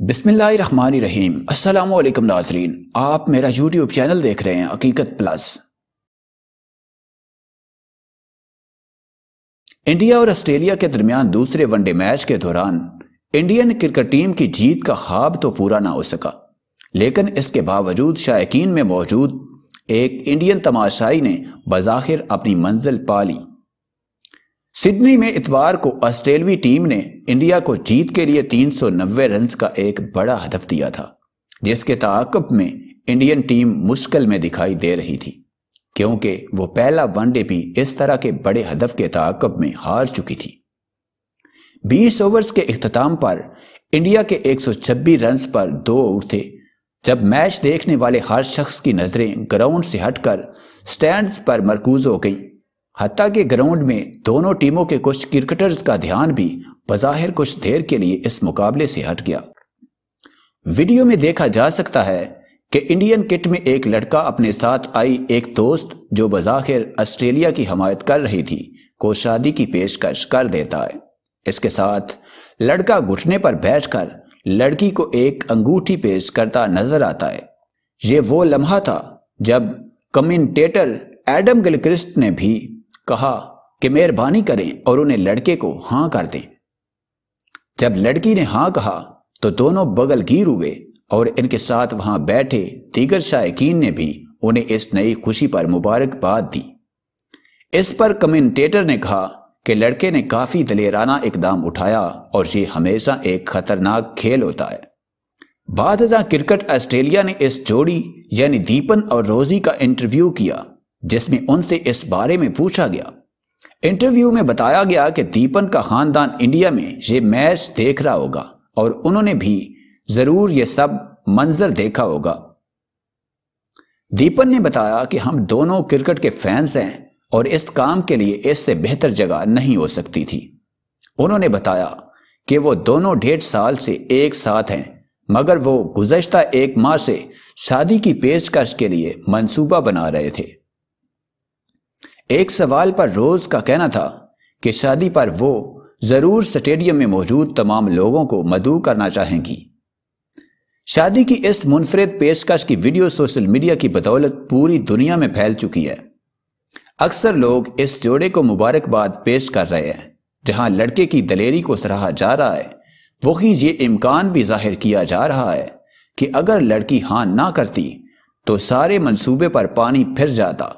بسم اللہ الرحمن الرحیم۔ السلام علیکم ناظرین، آپ میرا یوٹیوب چینل دیکھ رہے ہیں حقیقت پلس۔ انڈیا اور آسٹریلیا کے درمیان دوسرے ون ڈے میچ کے دوران انڈین کرکٹ ٹیم کی جیت کا خواب تو پورا نہ ہو سکا، لیکن اس کے باوجود شائقین میں موجود ایک انڈین تماشائی نے بظاہر اپنی منزل پا لی۔ سڈنی میں اتوار کو آسٹریلوی ٹیم نے انڈیا کو جیت کے لیے 390 رنز کا ایک بڑا ہدف دیا تھا، جس کے تعاقب میں انڈین ٹیم مشکل میں دکھائی دے رہی تھی، کیونکہ وہ پہلا ون ڈے بھی اس طرح کے بڑے ہدف کے تعاقب میں ہار چکی تھی۔ 20 اوورز کے اختتام پر انڈیا کے 126 رنز پر 2 آؤٹ تھے، جب میچ دیکھنے والے ہر شخص کی نظریں گراؤنڈ سے ہٹ کر سٹینڈز پر مرکوز ہو گئیں، حتیٰ کہ گراؤنڈ میں دونوں ٹیموں کے کچھ کرکٹرز کا دھیان بھی بظاہر کچھ دیر کے لیے اس مقابلے سے ہٹ گیا۔ ویڈیو میں دیکھا جا سکتا ہے کہ انڈین کٹ میں ایک لڑکا اپنے ساتھ آئی ایک دوست جو بظاہر آسٹریلیا کی حمایت کر رہی تھی کو شادی کی پیشکش کر دیتا ہے۔ اس کے ساتھ لڑکا گھٹنے پر بیٹھ کر لڑکی کو ایک انگوٹھی پیش کرتا نظر آتا ہے۔ یہ وہ لمحہ تھا جب کمنٹیٹر ایڈم گلکرسٹ نے بھی کہا کہ مہربانی کریں اور انہیں لڑکے کو ہاں کر دیں۔ جب لڑکی نے ہاں کہا تو دونوں بغل گیر ہوئے اور ان کے ساتھ وہاں بیٹھے دیگر شائقین نے بھی انہیں اس نئی خوشی پر مبارکباد دی۔ اس پر کمنٹیٹر نے کہا کہ لڑکے نے کافی دلیرانہ اقدام اٹھایا اور یہ ہمیشہ ایک خطرناک کھیل ہوتا ہے۔ بعد ازاں کرکٹ آسٹریلیا نے اس جوڑی یعنی دیپن اور روزی کا انٹرویو کیا، جس میں ان سے اس بارے میں پوچھا گیا۔ انٹرویو میں بتایا گیا کہ دیپن کا خاندان انڈیا میں یہ میچ دیکھ رہا ہوگا اور انہوں نے بھی ضرور یہ سب منظر دیکھا ہوگا۔ دیپن نے بتایا کہ ہم دونوں کرکٹ کے فینس ہیں اور اس کام کے لیے اس سے بہتر جگہ نہیں ہو سکتی تھی۔ انہوں نے بتایا کہ وہ دونوں 1.5 سال سے ایک ساتھ ہیں، مگر وہ گزشتہ 1 ماہ سے شادی کی پیشکش کے لیے منصوبہ بنا رہے تھے۔ ایک سوال پر روز کا کہنا تھا کہ شادی پر وہ ضرور سٹیڈیم میں موجود تمام لوگوں کو مدعو کرنا چاہیں گی۔ شادی کی اس منفرد پیشکش کی ویڈیو سوشل میڈیا کی بدولت پوری دنیا میں پھیل چکی ہے۔ اکثر لوگ اس جوڑے کو مبارکباد پیش کر رہے ہیں۔ جہاں لڑکے کی دلیری کو سراہا جا رہا ہے، وہیں یہ امکان بھی ظاہر کیا جا رہا ہے کہ اگر لڑکی ہاں نہ کرتی تو سارے منصوبے پر پانی پھر جاتا۔